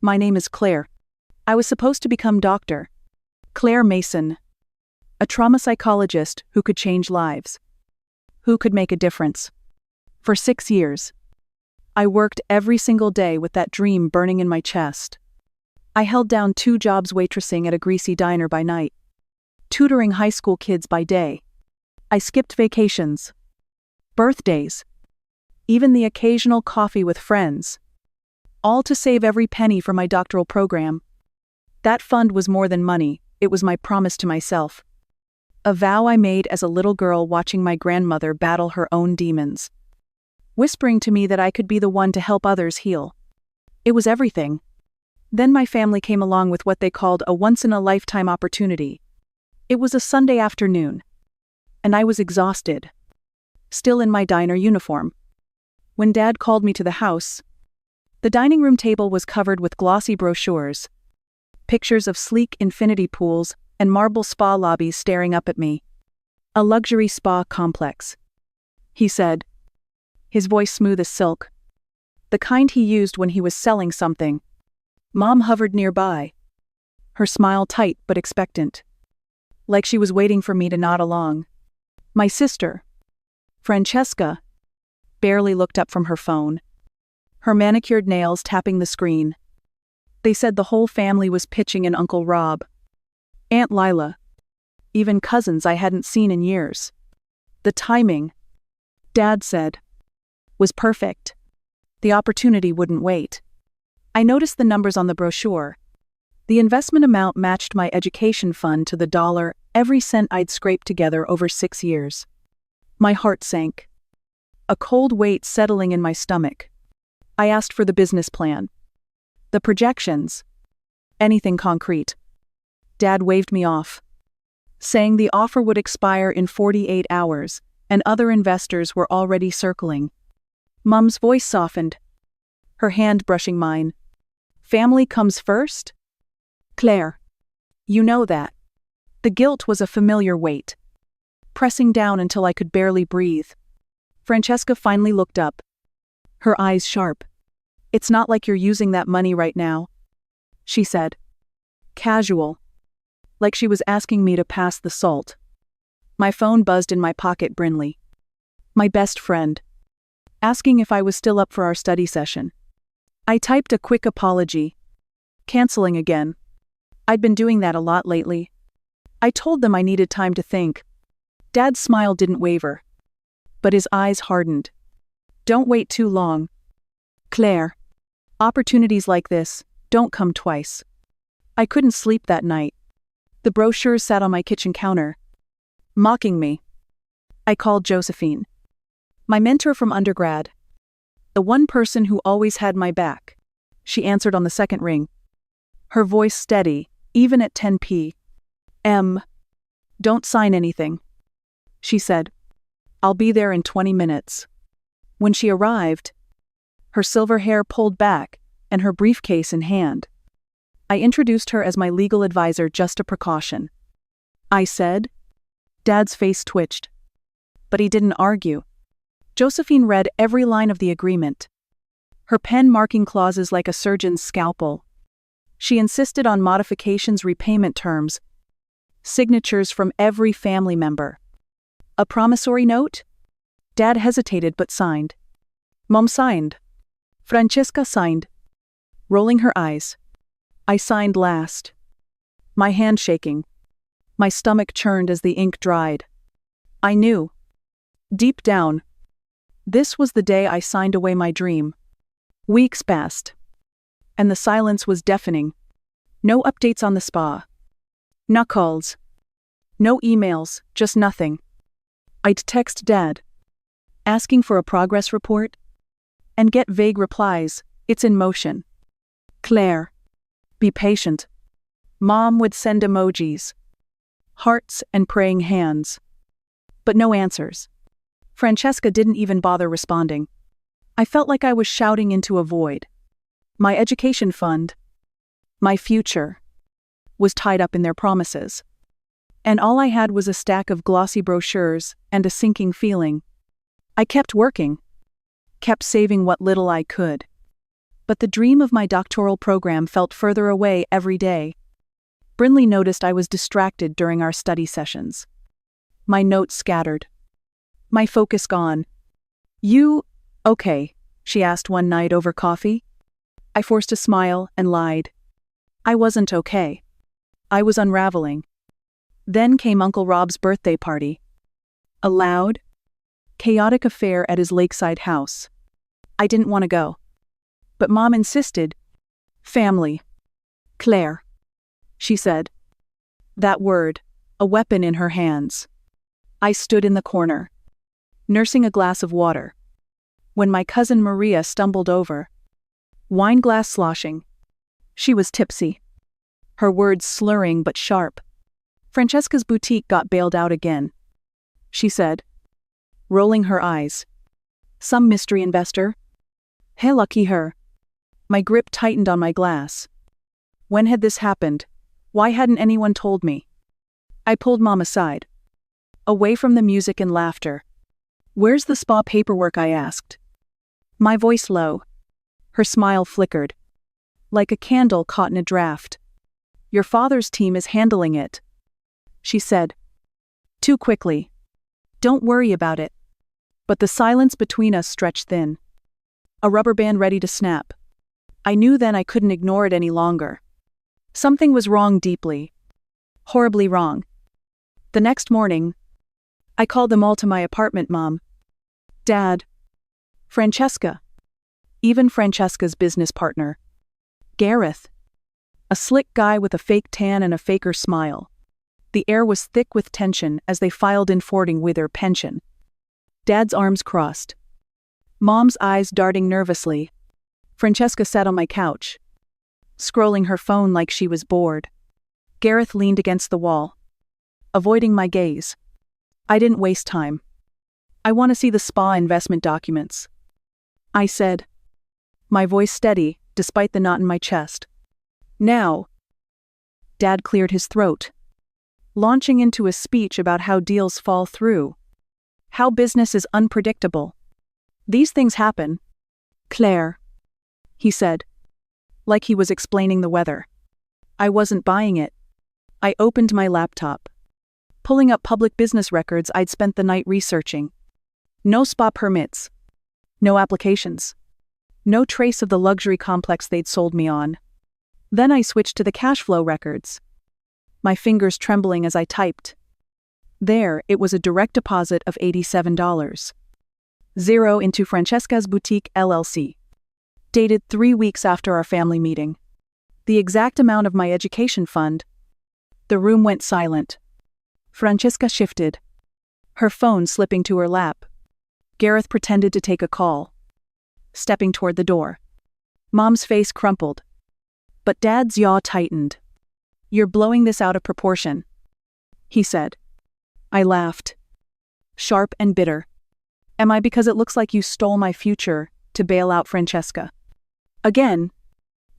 My name is Claire. I was supposed to become Dr. Claire Mason, a trauma psychologist who could change lives, who could make a difference. For 6 years, I worked every single day with that dream burning in my chest. I held down 2 jobs waitressing at a greasy diner by night, tutoring high school kids by day. I skipped vacations, birthdays, even the occasional coffee with friends, all to save every penny for my doctoral program. That fund was more than money, it was my promise to myself. A vow I made as a little girl watching my grandmother battle her own demons, whispering to me that I could be the one to help others heal. It was everything. Then my family came along with what they called a once-in-a-lifetime opportunity. It was a Sunday afternoon, and I was exhausted, still in my diner uniform. When Dad called me to the house, the dining room table was covered with glossy brochures, pictures of sleek infinity pools and marble spa lobbies staring up at me. A luxury spa complex, he said, his voice smooth as silk, the kind he used when he was selling something. Mom hovered nearby, her smile tight but expectant, like she was waiting for me to nod along. My sister, Francesca, barely looked up from her phone, her manicured nails tapping the screen. They said the whole family was pitching in Uncle Rob, Aunt Lila, even cousins I hadn't seen in years. The timing, Dad said, was perfect. The opportunity wouldn't wait. I noticed the numbers on the brochure. The investment amount matched my education fund to the dollar, every cent I'd scraped together over 6 years. My heart sank, a cold weight settling in my stomach. I asked for the business plan, the projections, anything concrete. Dad waved me off, saying the offer would expire in 48 hours, and other investors were already circling. Mom's voice softened, her hand brushing mine. Family comes first? Claire, you know that. The guilt was a familiar weight, pressing down until I could barely breathe. Francesca finally looked up, her eyes sharp. It's not like you're using that money right now, she said. Casual, like she was asking me to pass the salt. My phone buzzed in my pocket. Brinley, my best friend, asking if I was still up for our study session. I typed a quick apology, canceling again. I'd been doing that a lot lately. I told them I needed time to think. Dad's smile didn't waver, but his eyes hardened. Don't wait too long, Claire. Opportunities like this don't come twice. I couldn't sleep that night. The brochures sat on my kitchen counter, mocking me. I called Josephine, my mentor from undergrad, the one person who always had my back. She answered on the second ring, her voice steady, even at 10 p.m. Don't sign anything, she said. I'll be there in 20 minutes. When she arrived, her silver hair pulled back and her briefcase in hand, I introduced her as my legal advisor, just a precaution, I said. Dad's face twitched, but he didn't argue. Josephine read every line of the agreement, her pen marking clauses like a surgeon's scalpel. She insisted on modifications, repayment terms, signatures from every family member. A promissory note? Dad hesitated but signed. Mom signed. Francesca signed, rolling her eyes. I signed last, my hand shaking. My stomach churned as the ink dried. I knew, deep down, this was the day I signed away my dream. Weeks passed, and the silence was deafening. No updates on the spa. No calls. No emails, just nothing. I'd text Dad, asking for a progress report, and get vague replies. It's in motion. Claire, be patient. Mom would send emojis, hearts and praying hands, but no answers. Francesca didn't even bother responding. I felt like I was shouting into a void. My education fund, my future, was tied up in their promises. And all I had was a stack of glossy brochures and a sinking feeling. I kept working, kept saving what little I could. But the dream of my doctoral program felt further away every day. Brinley noticed I was distracted during our study sessions. My notes scattered. My focus gone. "You, okay?" she asked one night over coffee. I forced a smile and lied. I wasn't okay. I was unraveling. Then came Uncle Rob's birthday party. A loud, chaotic affair at his lakeside house. I didn't want to go. But Mom insisted. "Family. Claire," she said. That word, a weapon in her hands. I stood in the corner, nursing a glass of water, when my cousin Maria stumbled over. Wine glass sloshing. She was tipsy. Her words slurring but sharp. "Francesca's boutique got bailed out again," she said, rolling her eyes. "Some mystery investor? Hey, lucky her." My grip tightened on my glass. When had this happened? Why hadn't anyone told me? I pulled Mom aside, away from the music and laughter. "Where's the spa paperwork?" I asked. My voice low. Her smile flickered, like a candle caught in a draft. "Your father's team is handling it," she said. Too quickly. "Don't worry about it." But the silence between us stretched thin. A rubber band ready to snap. I knew then I couldn't ignore it any longer. Something was wrong deeply. Horribly wrong. The next morning, I called them all to my apartment. "Mom. Dad. Francesca." Even Francesca's business partner. Gareth. A slick guy with a fake tan and a faker smile. The air was thick with tension as they filed in forwarding with their pension. Dad's arms crossed. Mom's eyes darting nervously. Francesca sat on my couch, scrolling her phone like she was bored. Gareth leaned against the wall, avoiding my gaze. I didn't waste time. "I want to see the spa investment documents," I said, my voice steady despite the knot in my chest. "Now." Dad cleared his throat, launching into a speech about how deals fall through, how business is unpredictable. "These things happen, Claire," he said, like he was explaining the weather. I wasn't buying it. I opened my laptop, pulling up public business records I'd spent the night researching. No spa permits. No applications. No trace of the luxury complex they'd sold me on. Then I switched to the cash flow records, my fingers trembling as I typed. There, it was a direct deposit of $87. 0 into Francesca's Boutique LLC. Dated 3 weeks after our family meeting. The exact amount of my education fund. The room went silent. Francesca shifted, her phone slipping to her lap. Gareth pretended to take a call, stepping toward the door. Mom's face crumpled, but Dad's jaw tightened. "You're blowing this out of proportion," he said. I laughed, sharp and bitter. "Am I, because it looks like you stole my future to bail out Francesca?" Again,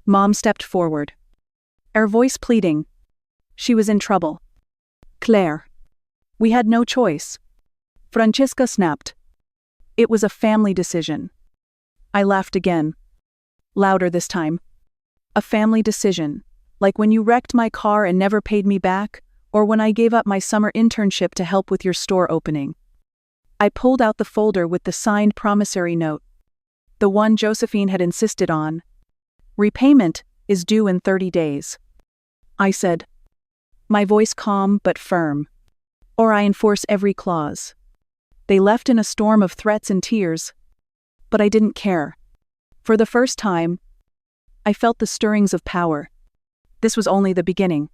Mom stepped forward, her voice pleading. She was in trouble. "Claire. We had no choice." Francesca snapped. "It was a family decision." I laughed again, louder this time. "A family decision, like when you wrecked my car and never paid me back, or when I gave up my summer internship to help with your store opening." I pulled out the folder with the signed promissory note, the one Josephine had insisted on. "Repayment is due in 30 days. I said, my voice calm but firm. "Or I enforce every clause." They left in a storm of threats and tears, but I didn't care. For the first time, I felt the stirrings of power. This was only the beginning.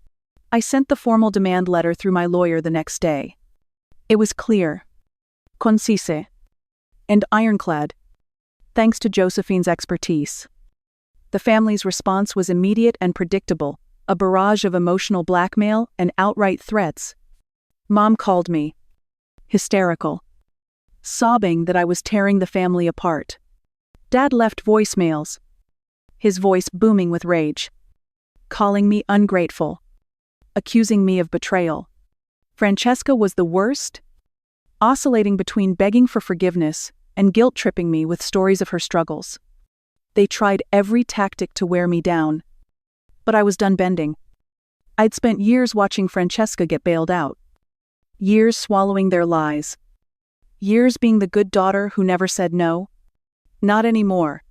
I sent the formal demand letter through my lawyer the next day. It was clear, concise, and ironclad, thanks to Josephine's expertise. The family's response was immediate and predictable, a barrage of emotional blackmail and outright threats. Mom called me, hysterical, sobbing that I was tearing the family apart. Dad left voicemails, his voice booming with rage, calling me ungrateful, accusing me of betrayal. Francesca was the worst, oscillating between begging for forgiveness and guilt-tripping me with stories of her struggles. They tried every tactic to wear me down. But I was done bending. I'd spent years watching Francesca get bailed out. Years swallowing their lies. Years being the good daughter who never said no. Not anymore.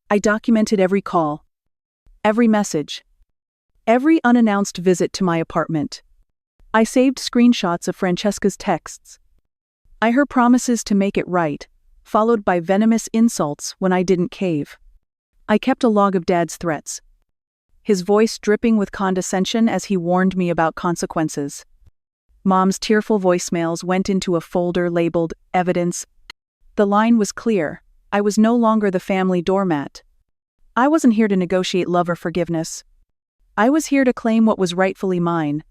I documented every call. Every message. Every unannounced visit to my apartment. I saved screenshots of Francesca's texts. I heard promises to make it right, followed by venomous insults when I didn't cave. I kept a log of Dad's threats, his voice dripping with condescension as he warned me about consequences. Mom's tearful voicemails went into a folder labeled Evidence. The line was clear. I was no longer the family doormat. I wasn't here to negotiate love or forgiveness. I was here to claim what was rightfully mine.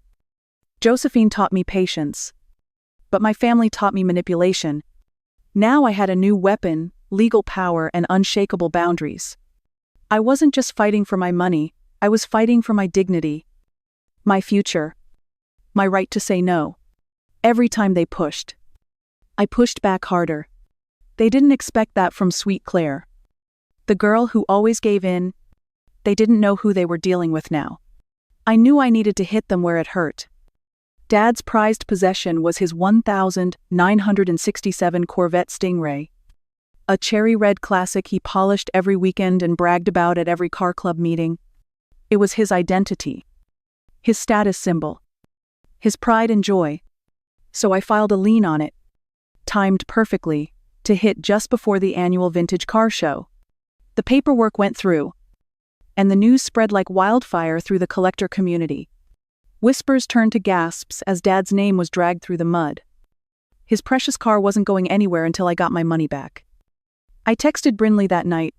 Josephine taught me patience. But my family taught me manipulation. Now I had a new weapon, legal power, and unshakable boundaries. I wasn't just fighting for my money, I was fighting for my dignity, my future, my right to say no. Every time they pushed, I pushed back harder. They didn't expect that from sweet Claire. The girl who always gave in. They didn't know who they were dealing with now. I knew I needed to hit them where it hurt. Dad's prized possession was his 1967 Corvette Stingray. A cherry red classic he polished every weekend and bragged about at every car club meeting. It was his identity. His status symbol. His pride and joy. So I filed a lien on it. Timed perfectly, to hit just before the annual vintage car show. The paperwork went through. And the news spread like wildfire through the collector community. Whispers turned to gasps as Dad's name was dragged through the mud. His precious car wasn't going anywhere until I got my money back. I texted Brinley that night.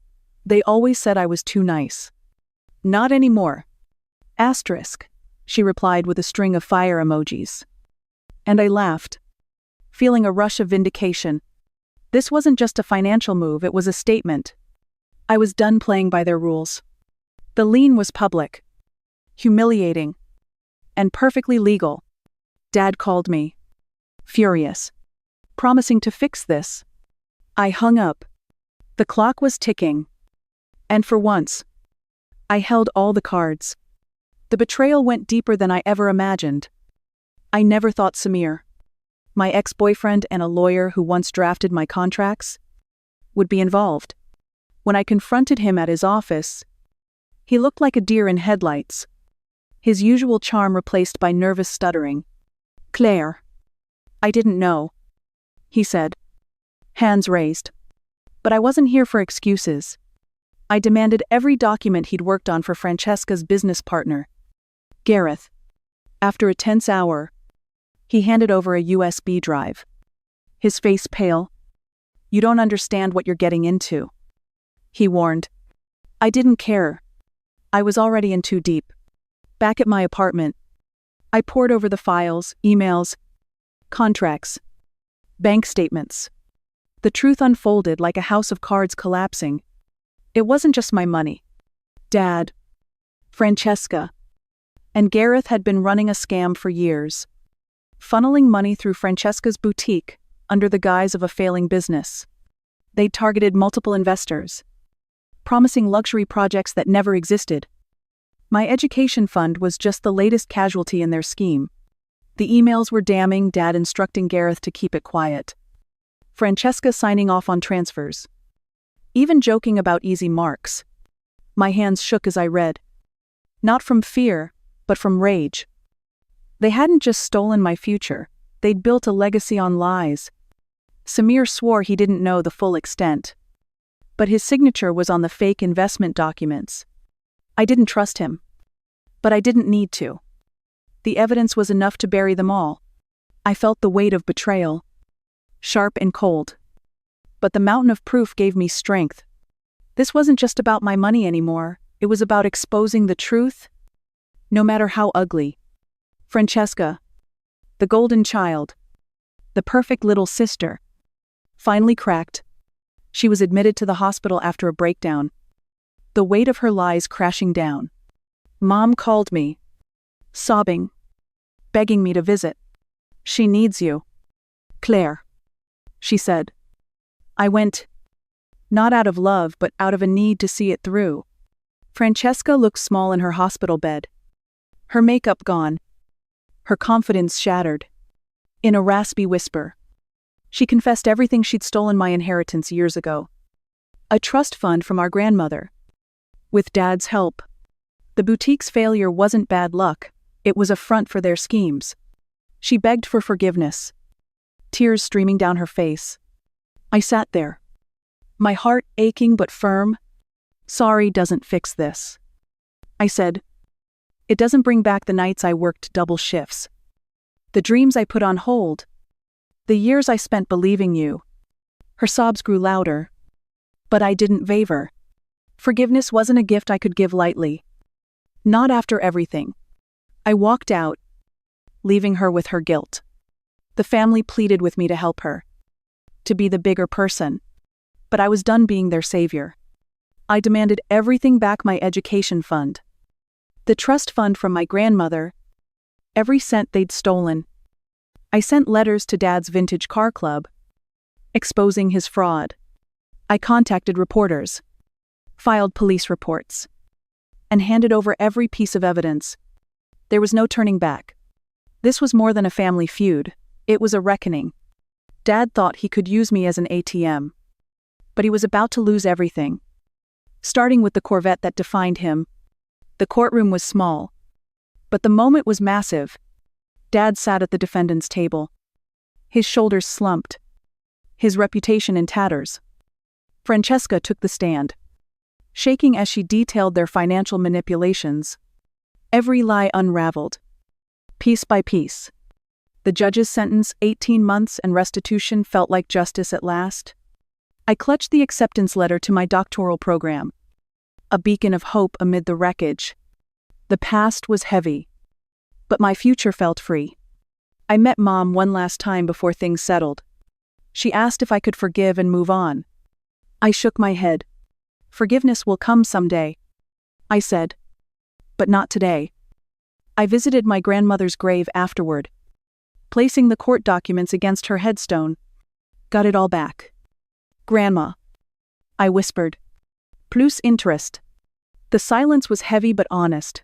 They always said I was too nice. Not anymore. Asterisk, she replied with a string of fire emojis. And I laughed, feeling a rush of vindication. This wasn't just a financial move, it was a statement. I was done playing by their rules. The lien was public, humiliating, and perfectly legal. Dad called me, furious, promising to fix this. I hung up. The clock was ticking. And for once, I held all the cards. The betrayal went deeper than I ever imagined. I never thought Samir, my ex-boyfriend and a lawyer who once drafted my contracts, would be involved. When I confronted him at his office, he looked like a deer in headlights, his usual charm replaced by nervous stuttering. Claire. I didn't know, he said, hands raised. But I wasn't here for excuses. I demanded every document he'd worked on for Francesca's business partner, Gareth. After a tense hour, he handed over a USB drive. His face pale. You don't understand what you're getting into, he warned. I didn't care. I was already in too deep. Back at my apartment, I pored over the files, emails, contracts, bank statements. The truth unfolded like a house of cards collapsing. It wasn't just my money. Dad, Francesca, and Gareth had been running a scam for years, funneling money through Francesca's boutique under the guise of a failing business. They'd targeted multiple investors, promising luxury projects that never existed. My education fund was just the latest casualty in their scheme. The emails were damning, Dad instructing Gareth to keep it quiet. Francesca signing off on transfers. Even joking about easy marks. My hands shook as I read. Not from fear, but from rage. They hadn't just stolen my future, they'd built a legacy on lies. Samir swore he didn't know the full extent. But his signature was on the fake investment documents. I didn't trust him. But I didn't need to. The evidence was enough to bury them all. I felt the weight of betrayal. Sharp and cold. But the mountain of proof gave me strength. This wasn't just about my money anymore, it was about exposing the truth, no matter how ugly. Francesca, the golden child, the perfect little sister, finally cracked. She was admitted to the hospital after a breakdown, the weight of her lies crashing down. Mom called me, sobbing, begging me to visit. She needs you. Claire, she said. I went, Not out of love, but out of a need to see it through. Francesca looked small in her hospital bed. Her makeup gone. Her confidence shattered. In a raspy whisper, she confessed everything she'd stolen my inheritance years ago. A trust fund from our grandmother. With Dad's help. The boutique's failure wasn't bad luck, it was a front for their schemes. She begged for forgiveness. Tears streaming down her face. I sat there. My heart aching but firm. Sorry doesn't fix this. I said, it doesn't bring back the nights I worked double shifts. The dreams I put on hold. The years I spent believing you. Her sobs grew louder. But I didn't waver. Forgiveness wasn't a gift I could give lightly. Not after everything. I walked out, leaving her with her guilt. The family pleaded with me to help her. To be the bigger person. But I was done being their savior. I demanded everything back: my education fund. The trust fund from my grandmother. Every cent they'd stolen. I sent letters to Dad's vintage car club, exposing his fraud. I contacted reporters, filed police reports, and handed over every piece of evidence. There was no turning back. This was more than a family feud, it was a reckoning. Dad thought he could use me as an ATM. But he was about to lose everything. Starting with the Corvette that defined him. The courtroom was small. But the moment was massive. Dad sat at the defendant's table. His shoulders slumped. His reputation in tatters. Francesca took the stand, shaking as she detailed their financial manipulations. Every lie unraveled. Piece by piece. The judge's sentence, 18 months and restitution, felt like justice at last. I clutched the acceptance letter to my doctoral program. A beacon of hope amid the wreckage. The past was heavy. But my future felt free. I met Mom one last time before things settled. She asked if I could forgive and move on. I shook my head. Forgiveness will come someday, I said. But not today. I visited my grandmother's grave afterward, placing the court documents against her headstone. Got it all back. Grandma, I whispered. Plus interest. The silence was heavy but honest.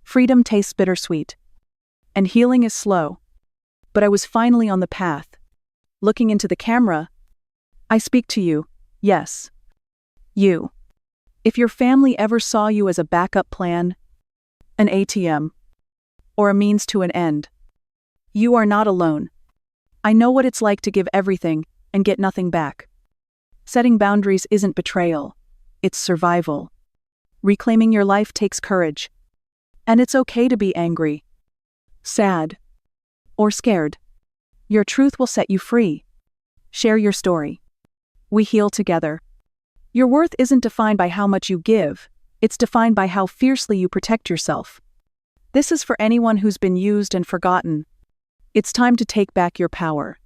Freedom tastes bittersweet. And healing is slow. But I was finally on the path. Looking into the camera, I speak to you, yes. You. If your family ever saw you as a backup plan, an ATM, or a means to an end, you are not alone. I know what it's like to give everything and get nothing back. Setting boundaries isn't betrayal, it's survival. Reclaiming your life takes courage. And it's okay to be angry, sad, or scared. Your truth will set you free. Share your story. We heal together. Your worth isn't defined by how much you give, it's defined by how fiercely you protect yourself. This is for anyone who's been used and forgotten. It's time to take back your power.